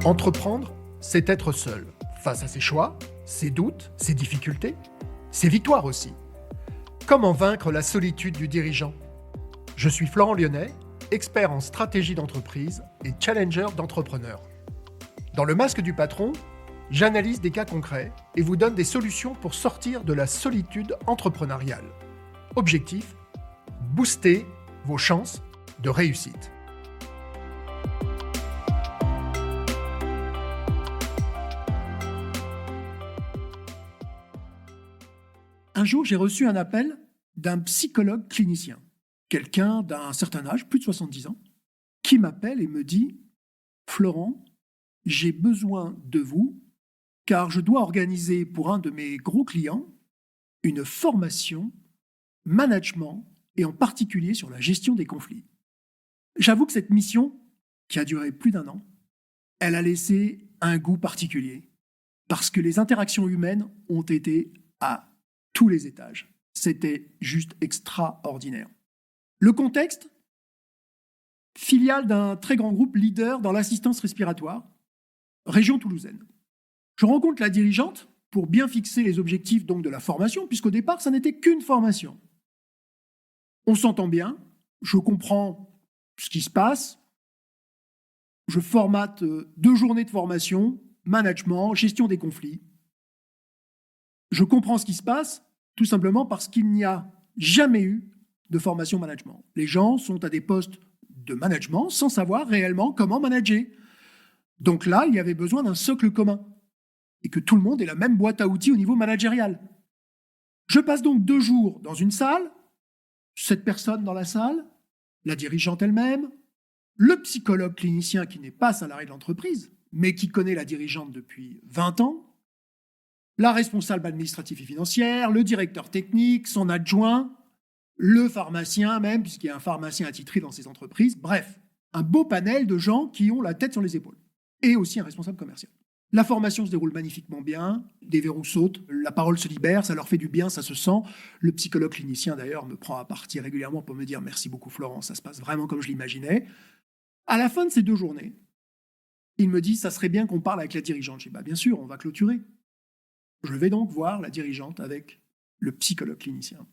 Entreprendre, c'est être seul, face à ses choix, ses doutes, ses difficultés, ses victoires aussi. Comment vaincre la solitude du dirigeant ? Je suis Florent Lyonnais, expert en stratégie d'entreprise et challenger d'entrepreneurs. Dans le masque du patron, j'analyse des cas concrets et vous donne des solutions pour sortir de la solitude entrepreneuriale. Objectif : booster vos chances de réussite. Un jour, j'ai reçu un appel d'un psychologue clinicien, quelqu'un d'un certain âge, plus de 70 ans, qui m'appelle et me dit « Florent, j'ai besoin de vous car je dois organiser pour un de mes gros clients une formation management et en particulier sur la gestion des conflits. » J'avoue que cette mission, qui a duré plus d'1 an, elle a laissé un goût particulier parce que les interactions humaines ont été à tous les étages. C'était juste extraordinaire. Le contexte ? Filiale d'un très grand groupe leader dans l'assistance respiratoire, région toulousaine. Je rencontre la dirigeante pour bien fixer les objectifs donc de la formation, puisqu'au départ, ça n'était qu'une formation. On s'entend bien, je comprends ce qui se passe, je formate 2 journées de formation, management, gestion des conflits. Je comprends ce qui se passe, tout simplement parce qu'il n'y a jamais eu de formation management. Les gens sont à des postes de management sans savoir réellement comment manager. Donc là, il y avait besoin d'un socle commun et que tout le monde ait la même boîte à outils au niveau managérial. Je passe donc 2 jours dans une salle, 7 personnes dans la salle, la dirigeante elle-même, le psychologue clinicien qui n'est pas salarié de l'entreprise, mais qui connaît la dirigeante depuis 20 ans, la responsable administrative et financière, le directeur technique, son adjoint, le pharmacien même, puisqu'il y a un pharmacien attitré dans ces entreprises. Bref, un beau panel de gens qui ont la tête sur les épaules. Et aussi un responsable commercial. La formation se déroule magnifiquement bien, des verrous sautent, la parole se libère, ça leur fait du bien, ça se sent. Le psychologue clinicien d'ailleurs me prend à partie régulièrement pour me dire « Merci beaucoup Florent, ça se passe vraiment comme je l'imaginais ». À la fin de ces 2 journées, il me dit « Ça serait bien qu'on parle avec la dirigeante ». Je dis « Bien sûr, on va clôturer ». Je vais donc voir la dirigeante avec le psychologue clinicien.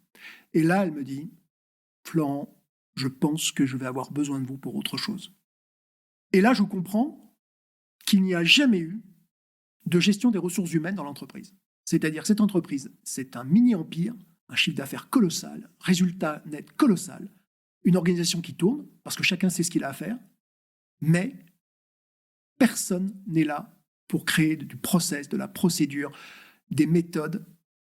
Et là, elle me dit « Florent, je pense que je vais avoir besoin de vous pour autre chose ». Et là, je comprends qu'il n'y a jamais eu de gestion des ressources humaines dans l'entreprise. C'est-à-dire cette entreprise, c'est un mini-empire, un chiffre d'affaires colossal, résultat net colossal, une organisation qui tourne, parce que chacun sait ce qu'il a à faire, mais personne n'est là pour créer du process, de la procédure, des méthodes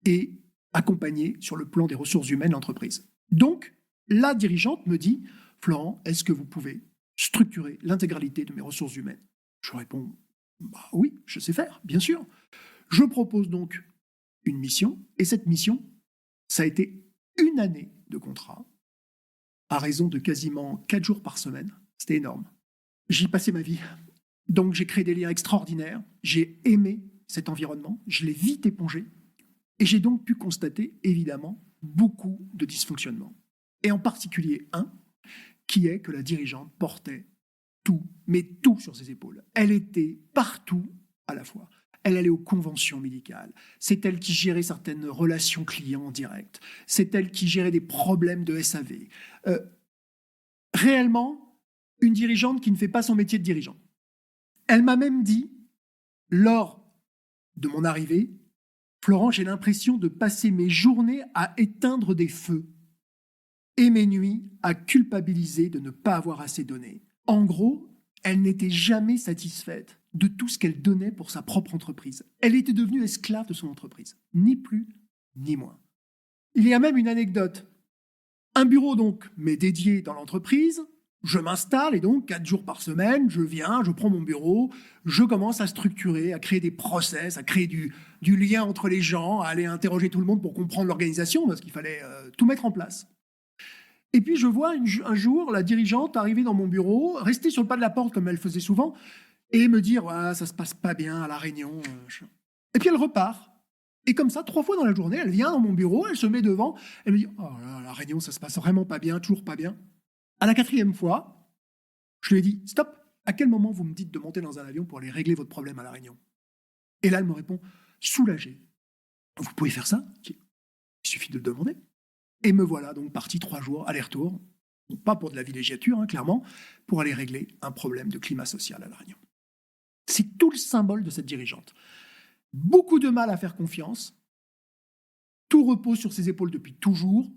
et accompagner sur le plan des ressources humaines l'entreprise. Donc, la dirigeante me dit « Florent, est-ce que vous pouvez structurer l'intégralité de mes ressources humaines ?» Je réponds bah « Oui, je sais faire, bien sûr ». Je propose donc une mission, et cette mission, ça a été 1 année de contrat, à raison de quasiment 4 jours par semaine. C'était énorme. J'y passais ma vie. Donc j'ai créé des liens extraordinaires, j'ai aimé cet environnement, je l'ai vite épongé, et j'ai donc pu constater, évidemment, beaucoup de dysfonctionnements. Et en particulier un, qui est que la dirigeante portait tout, mais tout sur ses épaules. Elle était partout à la fois. Elle allait aux conventions médicales. C'est elle qui gérait certaines relations clients en direct. C'est elle qui gérait des problèmes de SAV. Réellement, une dirigeante qui ne fait pas son métier de dirigeant. Elle m'a même dit, lors de mon arrivée, « Florent, j'ai l'impression de passer mes journées à éteindre des feux et mes nuits à culpabiliser de ne pas avoir assez donné. » En gros, elle n'était jamais satisfaite de tout ce qu'elle donnait pour sa propre entreprise. Elle était devenue esclave de son entreprise, ni plus ni moins. Il y a même une anecdote. Un bureau donc m'est dédié dans l'entreprise, je m'installe et donc 4 jours par semaine, je viens, je prends mon bureau, je commence à structurer, à créer des process, à créer du lien entre les gens, à aller interroger tout le monde pour comprendre l'organisation, parce qu'il fallait tout mettre en place. Et puis je vois un jour la dirigeante arriver dans mon bureau, rester sur le pas de la porte comme elle faisait souvent, et me dire ah, « ça se passe pas bien à la réunion ». Et puis elle repart. Et comme ça, 3 fois dans la journée, elle vient dans mon bureau, elle se met devant, elle me dit « Oh là, la réunion, ça se passe vraiment pas bien, toujours pas bien ». À la 4e fois, je lui ai dit « Stop, à quel moment vous me dites de monter dans un avion pour aller régler votre problème à La Réunion? Et là, elle me répond, soulagée. Vous pouvez faire ça? Il suffit de le demander. Et me voilà donc parti 3 jours, aller-retour, pas pour de la villégiature, clairement, pour aller régler un problème de climat social à La Réunion. C'est tout le symbole de cette dirigeante. Beaucoup de mal à faire confiance, tout repose sur ses épaules depuis toujours.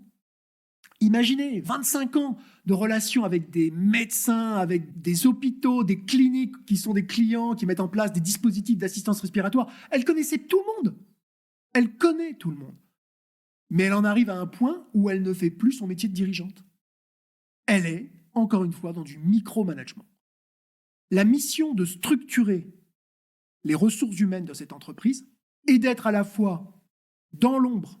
Imaginez 25 ans de relations avec des médecins, avec des hôpitaux, des cliniques qui sont des clients, qui mettent en place des dispositifs d'assistance respiratoire. Elle connaissait tout le monde. Elle connaît tout le monde. Mais elle en arrive à un point où elle ne fait plus son métier de dirigeante. Elle est, encore une fois, dans du micromanagement. La mission de structurer les ressources humaines de cette entreprise est d'être à la fois dans l'ombre,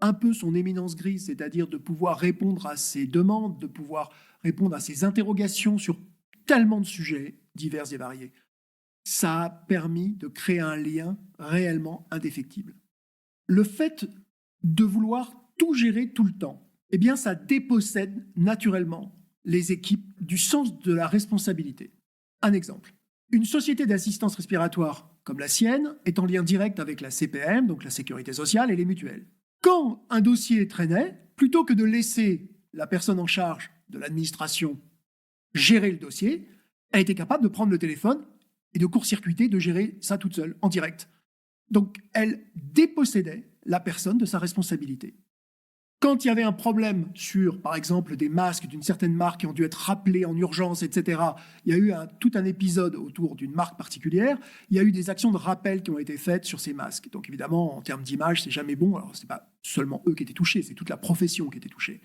un peu son éminence grise, c'est-à-dire de pouvoir répondre à ses demandes, de pouvoir répondre à ses interrogations sur tellement de sujets divers et variés. Ça a permis de créer un lien réellement indéfectible. Le fait de vouloir tout gérer tout le temps, eh bien, ça dépossède naturellement les équipes du sens de la responsabilité. Un exemple. Une société d'assistance respiratoire comme la sienne est en lien direct avec la CPM, donc la sécurité sociale, et les mutuelles. Quand un dossier traînait, plutôt que de laisser la personne en charge de l'administration gérer le dossier, elle était capable de prendre le téléphone et de court-circuiter, de gérer ça toute seule, en direct. Donc, elle dépossédait la personne de sa responsabilité. Quand il y avait un problème sur, par exemple, des masques d'une certaine marque qui ont dû être rappelés en urgence, etc., il y a eu tout un épisode autour d'une marque particulière, il y a eu des actions de rappel qui ont été faites sur ces masques. Donc évidemment, en termes d'image, c'est jamais bon. Alors, ce n'est pas seulement eux qui étaient touchés, c'est toute la profession qui était touchée.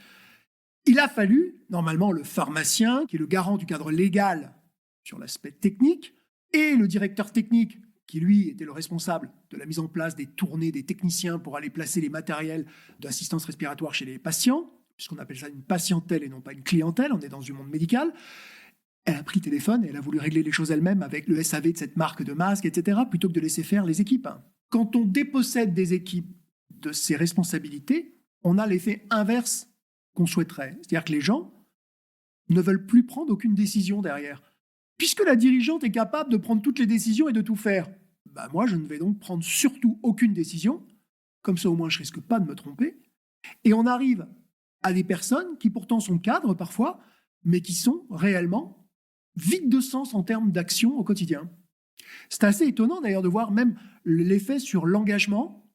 Il a fallu, normalement, le pharmacien, qui est le garant du cadre légal sur l'aspect technique, et le directeur technique, qui lui était le responsable de la mise en place des tournées des techniciens pour aller placer les matériels d'assistance respiratoire chez les patients, puisqu'on appelle ça une patientèle et non pas une clientèle, on est dans du monde médical. Elle a pris le téléphone et elle a voulu régler les choses elle-même avec le SAV de cette marque de masque, etc., plutôt que de laisser faire les équipes. Quand on dépossède des équipes de ces responsabilités, on a l'effet inverse qu'on souhaiterait. C'est-à-dire que les gens ne veulent plus prendre aucune décision derrière. Puisque la dirigeante est capable de prendre toutes les décisions et de tout faire, moi, je ne vais donc prendre surtout aucune décision. Comme ça, au moins, je risque pas de me tromper. Et on arrive à des personnes qui pourtant sont cadres parfois, mais qui sont réellement vides de sens en termes d'action au quotidien. C'est assez étonnant d'ailleurs de voir même l'effet sur l'engagement,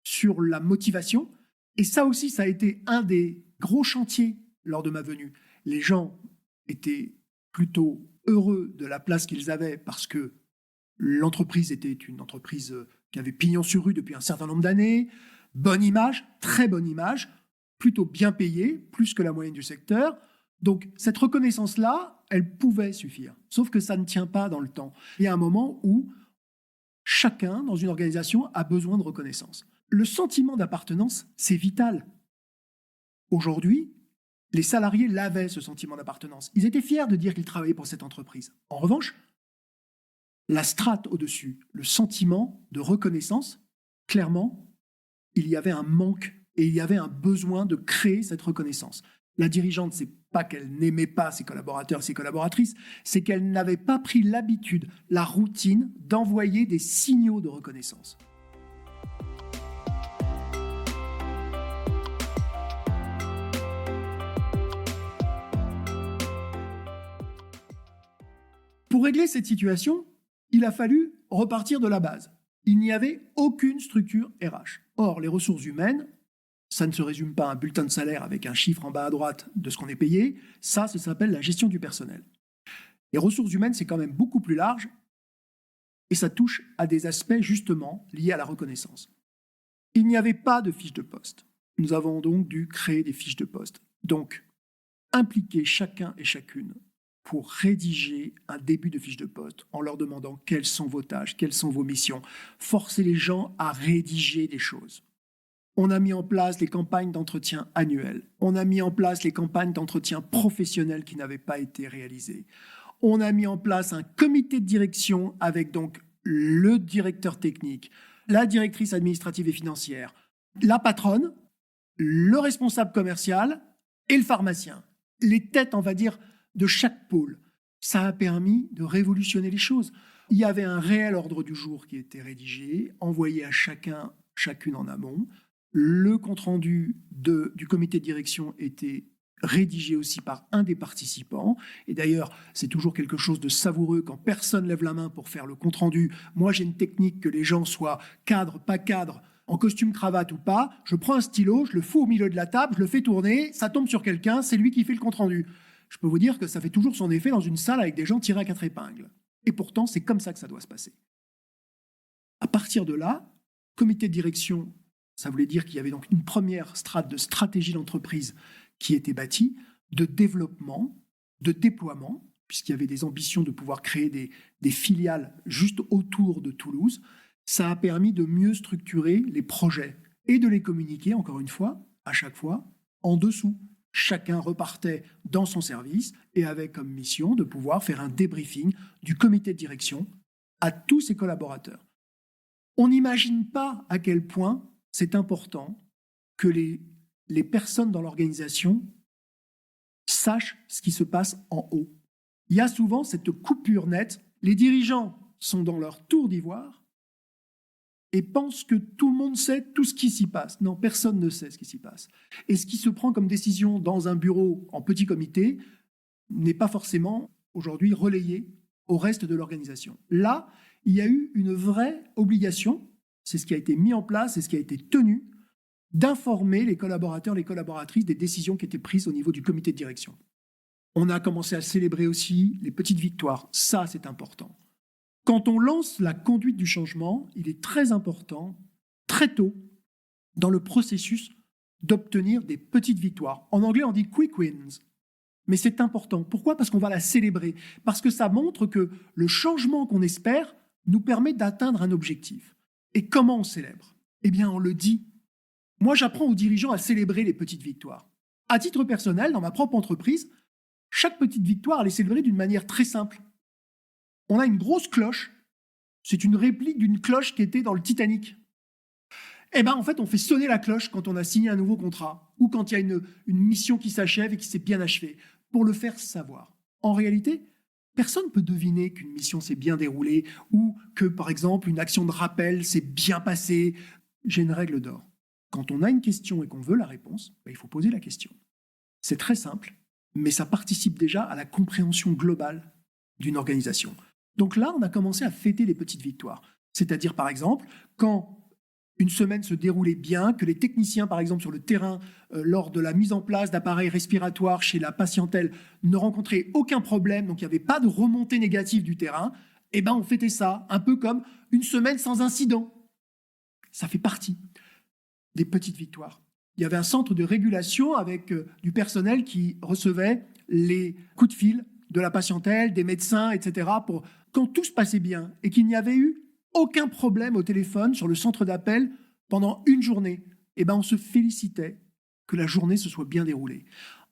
sur la motivation. Et ça aussi, ça a été un des gros chantiers lors de ma venue. Les gens étaient plutôt heureux de la place qu'ils avaient parce que l'entreprise était une entreprise qui avait pignon sur rue depuis un certain nombre d'années, bonne image, très bonne image, plutôt bien payée, plus que la moyenne du secteur. Donc cette reconnaissance-là, elle pouvait suffire. Sauf que ça ne tient pas dans le temps. Il y a un moment où chacun dans une organisation a besoin de reconnaissance. Le sentiment d'appartenance, c'est vital. Aujourd'hui, les salariés l'avaient, ce sentiment d'appartenance. Ils étaient fiers de dire qu'ils travaillaient pour cette entreprise. En revanche, la strate au-dessus, le sentiment de reconnaissance, clairement, il y avait un manque et il y avait un besoin de créer cette reconnaissance. La dirigeante, c'est pas qu'elle n'aimait pas ses collaborateurs et ses collaboratrices, c'est qu'elle n'avait pas pris l'habitude, la routine d'envoyer des signaux de reconnaissance. Pour régler cette situation, il a fallu repartir de la base. Il n'y avait aucune structure RH. Or, les ressources humaines, ça ne se résume pas à un bulletin de salaire avec un chiffre en bas à droite de ce qu'on est payé. Ça s'appelle la gestion du personnel. Les ressources humaines, c'est quand même beaucoup plus large et ça touche à des aspects justement liés à la reconnaissance. Il n'y avait pas de fiche de poste. Nous avons donc dû créer des fiches de poste. Donc, impliquer chacun et chacune pour rédiger un début de fiche de poste en leur demandant quelles sont vos tâches, quelles sont vos missions. Forcer les gens à rédiger des choses. On a mis en place les campagnes d'entretien annuelles. On a mis en place les campagnes d'entretien professionnels qui n'avaient pas été réalisées. On a mis en place un comité de direction avec donc le directeur technique, la directrice administrative et financière, la patronne, le responsable commercial et le pharmacien. Les têtes, on va dire, de chaque pôle. ça a permis de révolutionner les choses. Il y avait un réel ordre du jour qui était rédigé, envoyé à chacune en amont. Le compte-rendu du comité de direction était rédigé aussi par un des participants. Et d'ailleurs, c'est toujours quelque chose de savoureux quand personne lève la main pour faire le compte-rendu. Moi, j'ai une technique que les gens soient cadres, pas cadres, en costume cravate ou pas. Je prends un stylo, je le fous au milieu de la table, je le fais tourner, ça tombe sur quelqu'un, c'est lui qui fait le compte-rendu. Je peux vous dire que ça fait toujours son effet dans une salle avec des gens tirés à 4 épingles. Et pourtant, c'est comme ça que ça doit se passer. À partir de là, comité de direction, ça voulait dire qu'il y avait donc une première strate de stratégie d'entreprise qui était bâtie, de développement, de déploiement, puisqu'il y avait des ambitions de pouvoir créer des filiales juste autour de Toulouse. Ça a permis de mieux structurer les projets et de les communiquer, encore une fois, à chaque fois, en dessous. Chacun repartait dans son service et avait comme mission de pouvoir faire un débriefing du comité de direction à tous ses collaborateurs. On n'imagine pas à quel point c'est important que les personnes dans l'organisation sachent ce qui se passe en haut. Il y a souvent cette coupure nette. Les dirigeants sont dans leur tour d'ivoire et pensent que tout le monde sait tout ce qui s'y passe. Non, personne ne sait ce qui s'y passe. Et ce qui se prend comme décision dans un bureau en petit comité n'est pas forcément aujourd'hui relayé au reste de l'organisation. Là, il y a eu une vraie obligation, c'est ce qui a été mis en place et ce qui a été tenu, d'informer les collaborateurs, les collaboratrices des décisions qui étaient prises au niveau du comité de direction. On a commencé à célébrer aussi les petites victoires. Ça, c'est important. Quand on lance la conduite du changement, il est très important, très tôt, dans le processus, d'obtenir des petites victoires. En anglais, on dit quick wins. Mais c'est important. Pourquoi ? Parce qu'on va la célébrer. Parce que ça montre que le changement qu'on espère nous permet d'atteindre un objectif. Et comment on célèbre ? Eh bien, on le dit. Moi, j'apprends aux dirigeants à célébrer les petites victoires. À titre personnel, dans ma propre entreprise, chaque petite victoire, elle est célébrée d'une manière très simple. On a une grosse cloche. C'est une réplique d'une cloche qui était dans le Titanic. Eh bien, en fait, on fait sonner la cloche quand on a signé un nouveau contrat ou quand il y a une mission qui s'achève et qui s'est bien achevée, pour le faire savoir. En réalité, personne ne peut deviner qu'une mission s'est bien déroulée ou que, par exemple, une action de rappel s'est bien passée. J'ai une règle d'or. Quand on a une question et qu'on veut la réponse, il faut poser la question. C'est très simple, mais ça participe déjà à la compréhension globale d'une organisation. Donc là, on a commencé à fêter les petites victoires. C'est-à-dire, par exemple, quand une semaine se déroulait bien, que les techniciens, par exemple, sur le terrain, lors de la mise en place d'appareils respiratoires chez la patientèle, ne rencontraient aucun problème, donc il n'y avait pas de remontée négative du terrain, eh ben on fêtait ça, un peu comme une semaine sans incident. Ça fait partie des petites victoires. Il y avait un centre de régulation avec du personnel qui recevait les coups de fil de la patientèle, des médecins, etc. pour quand tout se passait bien et qu'il n'y avait eu aucun problème au téléphone sur le centre d'appel pendant une journée, eh ben on se félicitait que la journée se soit bien déroulée.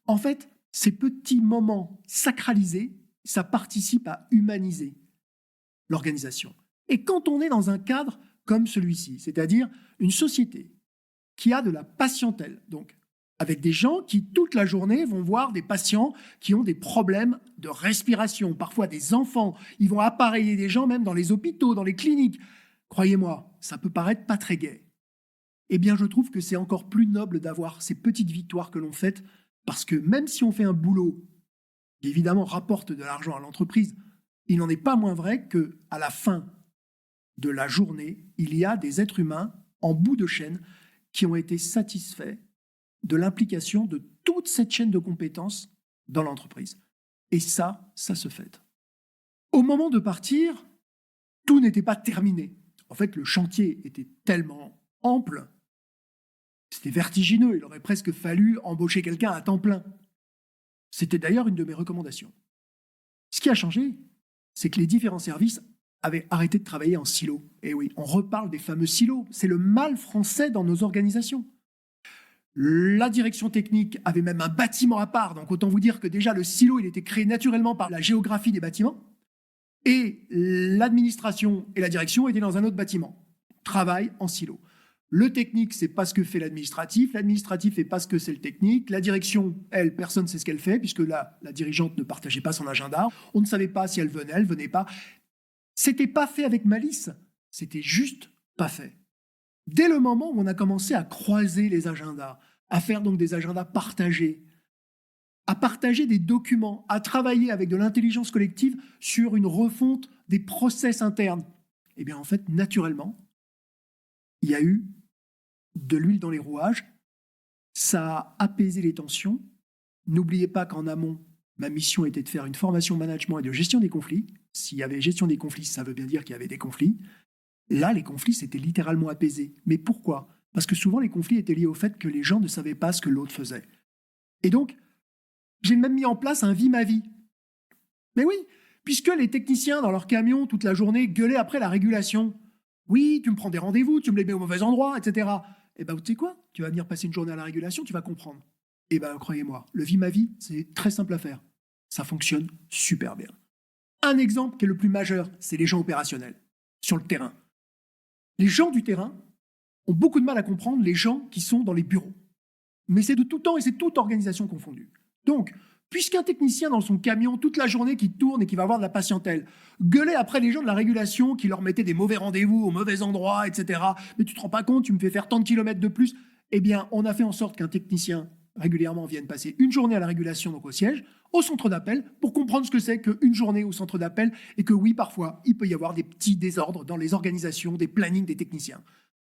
En fait, ces petits moments sacralisés, ça participe à humaniser l'organisation. Et quand on est dans un cadre comme celui-ci, c'est-à-dire une société qui a de la patientèle, donc avec des gens qui, toute la journée, vont voir des patients qui ont des problèmes de respiration, parfois des enfants. Ils vont appareiller des gens même dans les hôpitaux, dans les cliniques. Croyez-moi, ça peut paraître pas très gai. Eh bien, je trouve que c'est encore plus noble d'avoir ces petites victoires que l'on fait, parce que même si on fait un boulot qui, évidemment, rapporte de l'argent à l'entreprise, il n'en est pas moins vrai qu'à la fin de la journée, il y a des êtres humains en bout de chaîne qui ont été satisfaits de l'implication de toute cette chaîne de compétences dans l'entreprise. Et ça se fête. Au moment de partir, tout n'était pas terminé. En fait, le chantier était tellement ample, c'était vertigineux, il aurait presque fallu embaucher quelqu'un à temps plein. C'était d'ailleurs une de mes recommandations. Ce qui a changé, c'est que les différents services avaient arrêté de travailler en silos. Et oui, on reparle des fameux silos. C'est le mal français dans nos organisations. La direction technique avait même un bâtiment à part, donc autant vous dire que déjà le silo, il était créé naturellement par la géographie des bâtiments, et l'administration et la direction étaient dans un autre bâtiment. Travail en silo. Le technique, c'est pas ce que fait l'administratif. L'administratif fait pas ce que c'est le technique. La direction, elle, personne ne sait ce qu'elle fait, puisque la dirigeante ne partageait pas son agenda. On ne savait pas si elle venait pas. C'était pas fait avec malice. C'était juste pas fait. Dès le moment où on a commencé à croiser les agendas, à faire donc des agendas partagés, à partager des documents, à travailler avec de l'intelligence collective sur une refonte des process internes, eh bien en fait, naturellement, il y a eu de l'huile dans les rouages, ça a apaisé les tensions. N'oubliez pas qu'en amont, ma mission était de faire une formation management et de gestion des conflits. S'il y avait gestion des conflits, ça veut bien dire qu'il y avait des conflits. Là, les conflits s'étaient littéralement apaisés. Mais pourquoi ? Parce que souvent, les conflits étaient liés au fait que les gens ne savaient pas ce que l'autre faisait. Et donc, j'ai même mis en place un « vie ma vie ». Mais oui, puisque les techniciens dans leur camion toute la journée gueulaient après la régulation. Oui, tu me prends des rendez-vous, tu me les mets au mauvais endroit, etc. Eh bien, tu sais quoi ? Tu vas venir passer une journée à la régulation, tu vas comprendre. Eh bien, croyez-moi, le « vie ma vie », c'est très simple à faire. Ça fonctionne super bien. Un exemple qui est le plus majeur, c'est les gens opérationnels, sur le terrain. Les gens du terrain ont beaucoup de mal à comprendre les gens qui sont dans les bureaux. Mais c'est de tout temps et c'est toute organisation confondue. Donc, puisqu'un technicien dans son camion toute la journée qui tourne et qui va avoir de la patientèle gueulait après les gens de la régulation qui leur mettaient des mauvais rendez-vous au mauvais endroit, etc. Mais tu te rends pas compte, tu me fais faire tant de kilomètres de plus. Eh bien, on a fait en sorte qu'un technicien régulièrement vienne passer une journée à la régulation, donc au siège, au centre d'appel, pour comprendre ce que c'est qu'une journée au centre d'appel et que oui, parfois, il peut y avoir des petits désordres dans les organisations, des plannings des techniciens.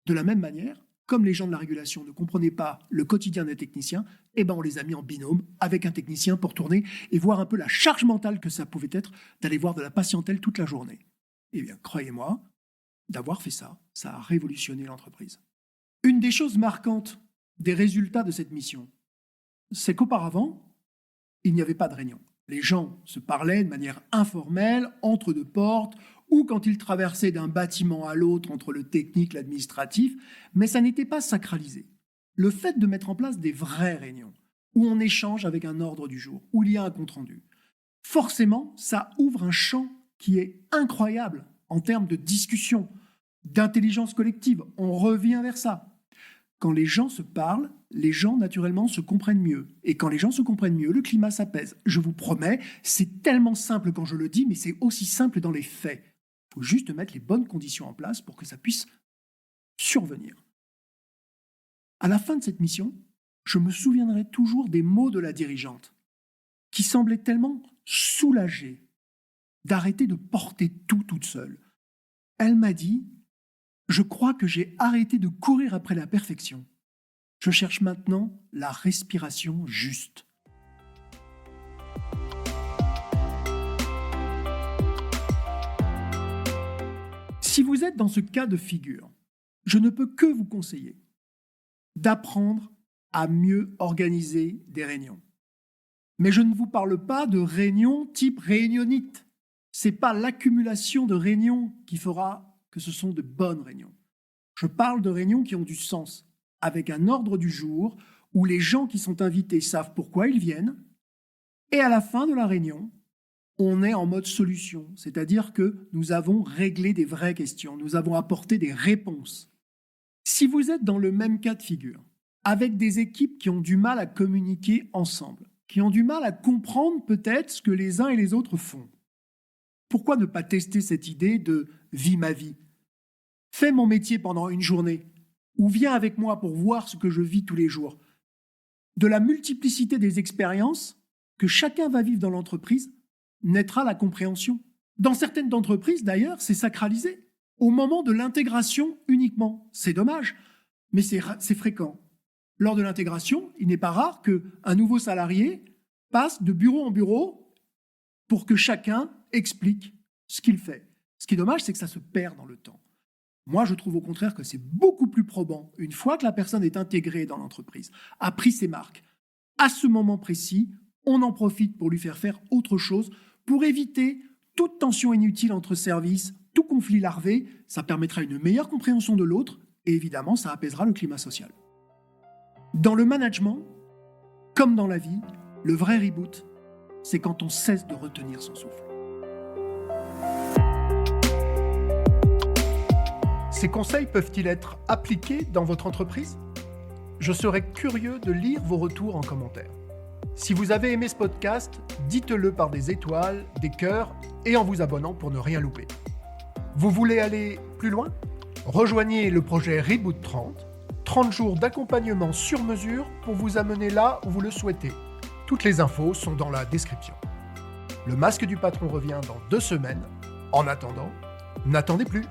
De la même manière, comme les gens de la régulation ne comprenaient pas le quotidien des techniciens, eh ben on les a mis en binôme avec un technicien pour tourner et voir un peu la charge mentale que ça pouvait être d'aller voir de la patientèle toute la journée. Eh bien, croyez-moi, d'avoir fait ça, ça a révolutionné l'entreprise. Une des choses marquantes des résultats de cette mission, c'est qu'auparavant, il n'y avait pas de réunion. Les gens se parlaient de manière informelle, entre deux portes, ou quand ils traversaient d'un bâtiment à l'autre entre le technique et l'administratif, mais ça n'était pas sacralisé. Le fait de mettre en place des vraies réunions, où on échange avec un ordre du jour, où il y a un compte-rendu, forcément, ça ouvre un champ qui est incroyable en termes de discussion, d'intelligence collective. On revient vers ça. Quand les gens se parlent, les gens naturellement se comprennent mieux. Et quand les gens se comprennent mieux, le climat s'apaise. Je vous promets, c'est tellement simple quand je le dis, mais c'est aussi simple dans les faits. Il faut juste mettre les bonnes conditions en place pour que ça puisse survenir. À la fin de cette mission, je me souviendrai toujours des mots de la dirigeante, qui semblait tellement soulagée d'arrêter de porter tout toute seule. Elle m'a dit: je crois que j'ai arrêté de courir après la perfection. Je cherche maintenant la respiration juste. Si vous êtes dans ce cas de figure, je ne peux que vous conseiller d'apprendre à mieux organiser des réunions. Mais je ne vous parle pas de réunions type réunionnite. Ce n'est pas l'accumulation de réunions qui fera que ce sont de bonnes réunions. Je parle de réunions qui ont du sens, avec un ordre du jour où les gens qui sont invités savent pourquoi ils viennent, et à la fin de la réunion, on est en mode solution, c'est-à-dire que nous avons réglé des vraies questions, nous avons apporté des réponses. Si vous êtes dans le même cas de figure, avec des équipes qui ont du mal à communiquer ensemble, qui ont du mal à comprendre peut-être ce que les uns et les autres font, pourquoi ne pas tester cette idée de « vie ma vie » ? Fais mon métier pendant une journée, ou viens avec moi pour voir ce que je vis tous les jours. De la multiplicité des expériences que chacun va vivre dans l'entreprise, naîtra la compréhension. Dans certaines entreprises, d'ailleurs, c'est sacralisé. Au moment de l'intégration uniquement. C'est dommage, mais c'est fréquent. Lors de l'intégration, il n'est pas rare qu'un nouveau salarié passe de bureau en bureau pour que chacun explique ce qu'il fait. Ce qui est dommage, c'est que ça se perd dans le temps. Moi, je trouve au contraire que c'est beaucoup plus probant, une fois que la personne est intégrée dans l'entreprise, a pris ses marques. À ce moment précis, on en profite pour lui faire autre chose, pour éviter toute tension inutile entre services, tout conflit larvé. Ça permettra une meilleure compréhension de l'autre et évidemment, ça apaisera le climat social. Dans le management, comme dans la vie, le vrai reboot, c'est quand on cesse de retenir son souffle. Ces conseils peuvent-ils être appliqués dans votre entreprise ? Je serais curieux de lire vos retours en commentaire. Si vous avez aimé ce podcast, dites-le par des étoiles, des cœurs et en vous abonnant pour ne rien louper. Vous voulez aller plus loin ? Rejoignez le projet Reboot 30 jours d'accompagnement sur mesure pour vous amener là où vous le souhaitez. Toutes les infos sont dans la description. Le masque du patron revient dans 2 semaines. En attendant, n'attendez plus.